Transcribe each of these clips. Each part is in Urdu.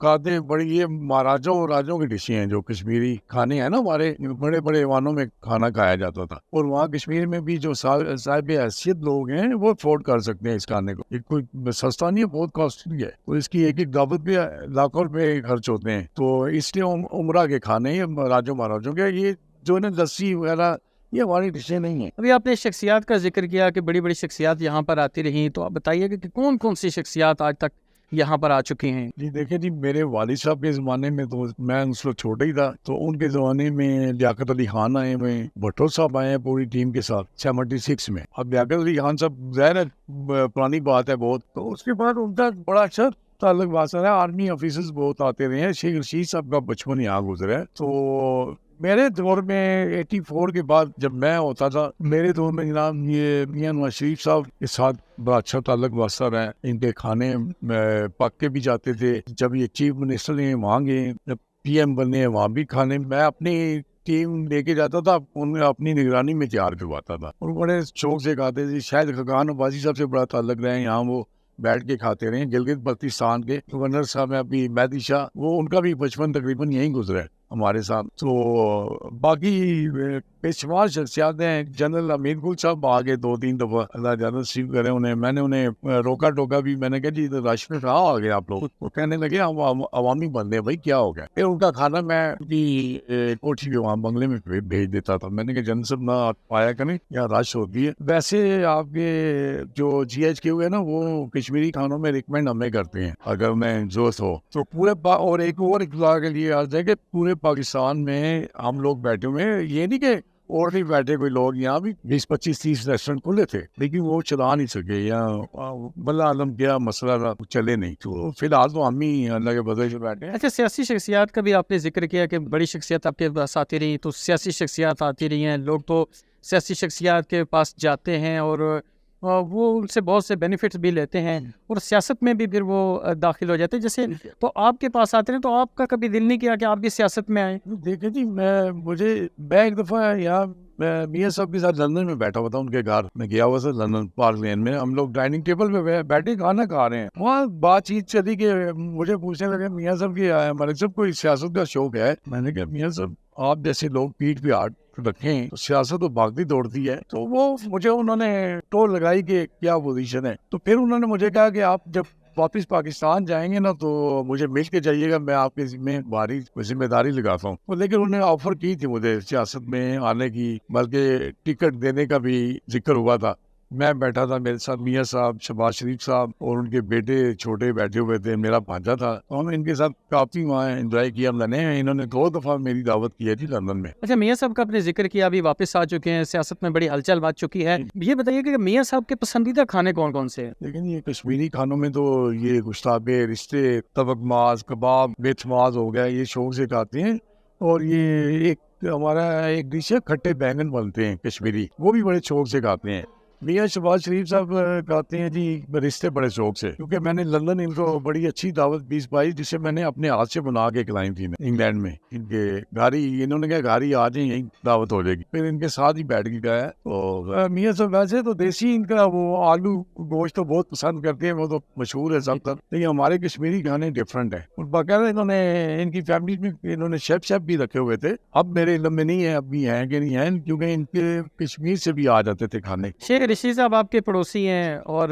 کھاتے ہیں بڑی، یہ مہاراجوں اور راجوں کی ڈشیں ہیں جو کشمیری کھانے ہیں نا، ہمارے بڑے بڑے ایوانوں میں کھانا کھایا جاتا تھا، اور وہاں کشمیر میں بھی جو صاحب حیثیت لوگ ہیں وہ افورڈ کر سکتے ہیں اس کھانے کو، یہ کوئی سستا نہیں ہے، بہت کاسٹلی ہے، تو اس کی ایک ایک دعوت پہ لاکھوں روپے خرچ ہوتے ہیں، تو اس لیے عمرہ کے کھانے راجوں مہاراجوں کے، یہ جو ہے نا لسی وغیرہ یہ ہماری ڈشیں نہیں ہیں۔ ابھی آپ نے شخصیات کا ذکر کیا کہ بڑی بڑی شخصیات یہاں پر آتی رہیں، تو آپ بتائیے کہ کون کون سی شخصیات آج تک یہاں پر آ چکی ہیں؟ جی دیکھیں جی، میرے والد صاحب کے زمانے میں تو میں اس وقت چھوٹا ہی تھا، تو ان کے زمانے میں لیاقت علی خان آئے ہوئے ہیں، بھٹو صاحب آئے ہیں پوری ٹیم کے ساتھ 76 میں۔ اب لیاقت علی خان صاحب ظاہر ہے پرانی بات ہے بہت، تو اس کے بعد ان کا بڑا اچھا تعلق واسطہ ہے، آرمی آفیسرز بہت آتے رہے ہیں، شیخ رشید صاحب کا بچپن یہاں گزرا ہے، تو میرے دور میں 84 کے بعد جب میں ہوتا تھا، میرے دور میں جناب یہ میاں نواز شریف صاحب کے ساتھ بڑا اچھا تعلق واسطہ رہا ہے، ان کے کھانے پک کے بھی جاتے تھے، جب یہ چیف منسٹر ہیں وہاں گئے، جب پی ایم بنے وہاں بھی کھانے میں اپنی ٹیم لے کے جاتا تھا، ان میں اپنی نگرانی میں تیار کرواتا تھا، اور بڑے شوق سے کھاتے تھے۔ شاید خاقان عباسی صاحب سے بڑا تعلق رہے، یہاں وہ بیٹھ کے کھاتے رہے، گلگت بلتستان کے گورنر صاحب ہیں ابھی مہدی شاہ، وہ ان کا بھی بچپن تقریباً یہیں گزرا ہے ہمارے ساتھ۔ تو باقی بے شمار شخصیات ہیں، جنرل امیر گل صاحب آگے 2-3 دفعہ، اللہ جنرل تشریف کرے انہیں، میں نے انہیں روکا ٹوکا بھی، میں نے کہا جی رش میں کہاں آ گئے آپ لوگ، وہ کہنے لگے ہم عوامی بندے ہیں بھائی کیا ہو گیا، پھر ان کا کھانا میں ان کی کوٹھی پہ وہاں بنگلے میں بھیج دیتا تھا، میں نے کہا جنرل صاحب نہ پایا کریں یا رش ہوتی ہے۔ ویسے آپ کے جو GHQ ہوئے نا وہ کشمیری کھانوں میں ریکمینڈ ہمیں کرتے ہیں اگر میں ضرورت ہو تو، پورے اور ایک اور اطلاع کے لیے عرض ہے کہ پورے پاکستان میں ہم لوگ بیٹھے ہوئے ہیں، یہ نہیں کہ اور نہیں بیٹھے کوئی لوگ، یہاں بھی 20-25-30 ریسٹورینٹ کھلے تھے لیکن وہ چلا نہیں سکے، یا بلا عالم کیا مسئلہ تھا چلے نہیں، تو فی الحال تو ہم ہی اللہ کے بدلے سے بیٹھے ہیں۔ اچھا، سیاسی شخصیات کا بھی آپ نے ذکر کیا کہ بڑی شخصیت آپ کے پاس آتی رہی، تو سیاسی شخصیات آتی رہی ہیں، لوگ تو سیاسی شخصیات کے پاس جاتے ہیں اور وہ ان سے بہت سے بینیفٹس بھی لیتے ہیں، اور سیاست میں بھی پھر وہ داخل ہو جاتے ہیں، جیسے تو آپ کے پاس آتے ہیں، تو آپ کا کبھی دل نہیں کیا کہ آپ بھی سیاست میں آئیں؟ دیکھیں جی، میں ایک دفعہ یہاں میاں صاحب کے ساتھ لندن میں بیٹھا ہوا تھا، ان کے گھر میں گیا ہوا تھا، لندن پارک لین میں، ہم لوگ ڈائننگ ٹیبل پہ بیٹھے کھانا کھا رہے ہیں، وہاں بات چیت چلی کہ مجھے پوچھنے لگے میاں صاحب کی ہمارے صاحب کوئی سیاست کا شوق ہے؟ میں نے کہا میاں صاحب آپ جیسے لوگ پیٹھ پہ ہاتھ رکھیں تو سیاست تو بھاگتی دوڑتی ہے، تو وہ مجھے انہوں نے ٹول لگائی کہ کیا پوزیشن ہے، تو پھر انہوں نے مجھے کہا کہ آپ جب واپس پاکستان جائیں گے نا تو مجھے مل کے جائیے گا، میں آپ کے ذمہ داری لگاتا ہوں، لیکن انہوں نے آفر کی تھی مجھے سیاست میں آنے کی، بلکہ ٹکٹ دینے کا بھی ذکر ہوا تھا، میں بیٹھا تھا، میرے ساتھ میاں صاحب، شہباز شریف صاحب اور ان کے بیٹے چھوٹے بیٹھے ہوئے تھے، میرا بھانجا تھا، تو ہم ان کے ساتھ کافی وہاں انجوائے کیا میں نے، انہوں نے 2 دفعہ میری دعوت کی ہے جی لندن میں۔ اچھا، میاں صاحب کا آپ نے ذکر کیا، ابھی واپس آ چکے ہیں، سیاست میں بڑی ہلچل بات چکی ہے، یہ بتائیے کہ میاں صاحب کے پسندیدہ کھانے کون کون سے ہیں؟ لیکن یہ کشمیری کھانوں میں تو یہ گشتابے، رشتے، تبک ماز، کباب، میتھ ماز ہو گیا، یہ شوق سے کھاتے ہیں، اور یہ ایک ہمارا ایک ڈش ہے کھٹے بینگن بنتے ہیں کشمیری، وہ بھی بڑے شوق سے کھاتے ہیں۔ میاں شہباز شریف صاحب کہتے ہیں جی رشتے بڑے شوق سے، کیونکہ میں نے لندن ان کو بڑی اچھی دعوت 20 پائی جسے میں نے اپنے ہاتھ سے بنا کے کھلائی تھی انگلینڈ میں، ان کے گھاری، انہوں نے کہا گھاری آ جائیں یہیں دعوت ہو جائے گی، پھر ان کے ساتھ ہی بیٹھ کے گیا۔ تو میاں صاحب ویسے تو دیسی ان کا وہ آلو گوشت تو بہت پسند کرتے ہیں، وہ تو مشہور ہے سب تک، لیکن ہمارے کشمیری کھانے ڈفرینٹ ہیں، اور باقاعدہ انہوں نے ان کی فیملی میں انہوں نے شیف بھی رکھے ہوئے تھے، اب میرے علم میں نہیں ہے اب بھی ہیں کہ نہیں ہیں، کیونکہ ان کے کشمیر سے بھی آ جاتے تھے کھانے۔ شیخ رشید صاحب آپ کے پڑوسی ہیں اور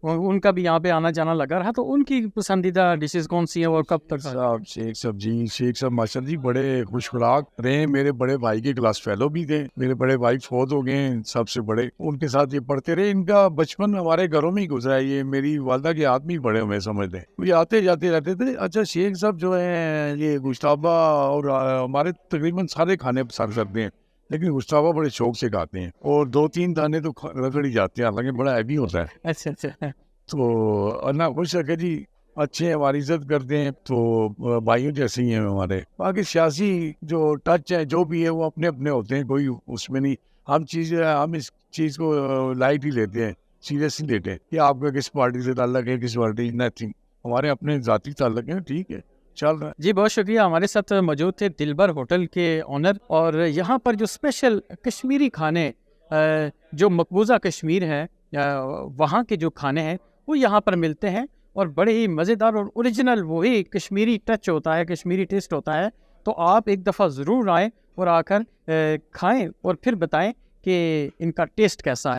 ان کا بھی یہاں پہ آنا جانا لگا رہا، تو ان کی پسندیدہ ڈشز کون سی ہیں اور کب تک؟ شیخ صاحب ماشاء اللہ جی بڑے خوش خوراک رہے، میرے بڑے بھائی کے کلاس فیلو بھی تھے، میرے بڑے بھائی فوت ہو گئے سب سے بڑے، ان کے ساتھ یہ پڑھتے رہے، ان کا بچپن ہمارے گھروں میں ہی گزرا ہے، یہ میری والدہ کے آدمی بڑے ہوئے سمجھتے ہیں، یہ آتے جاتے رہتے تھے۔ اچھا، شیخ صاحب جو ہیں یہ گشتابہ اور ہمارے تقریباً سارے کھانے پسند کرتے ہیں، لیکن گشتابہ بڑے شوق سے کھاتے ہیں، اور 2-3 دانے تو رگڑ ہی جاتے ہیں، حالانکہ بڑا ہیوی ہوتا ہے۔ اچھا اچھا، تو اللہ خوش رکھے جی، اچھے ہیں، ہماری عزت کرتے ہیں، تو بھائیوں جیسے ہی ہیں ہمارے۔ باقی سیاسی جو ٹچ ہے جو بھی ہے وہ اپنے اپنے ہوتے ہیں، کوئی اس میں نہیں، ہم اس چیز کو لائٹ ہی لیتے ہیں، سیریس نہیں لیتے کہ آپ کا کس پارٹی سے تعلق ہے، کس پارٹی نتھنگ، ہمارے اپنے ذاتی تعلق ہیں، ٹھیک ہے چل رہا ہے۔ جی بہت شکریہ، ہمارے ساتھ موجود تھے دلبر ہوٹل کے آنر، اور یہاں پر جو اسپیشل کشمیری کھانے جو مقبوضہ کشمیر ہے وہاں کے جو کھانے ہیں وہ یہاں پر ملتے ہیں، اور بڑے ہی مزیدار اور اوریجنل وہی کشمیری ٹچ ہوتا ہے, کشمیری ٹیسٹ ہوتا ہے. تو آپ ایک دفعہ ضرور آئیں اور آ کر کھائیں اور پھر بتائیں کہ ان کا ٹیسٹ کیسا ہے.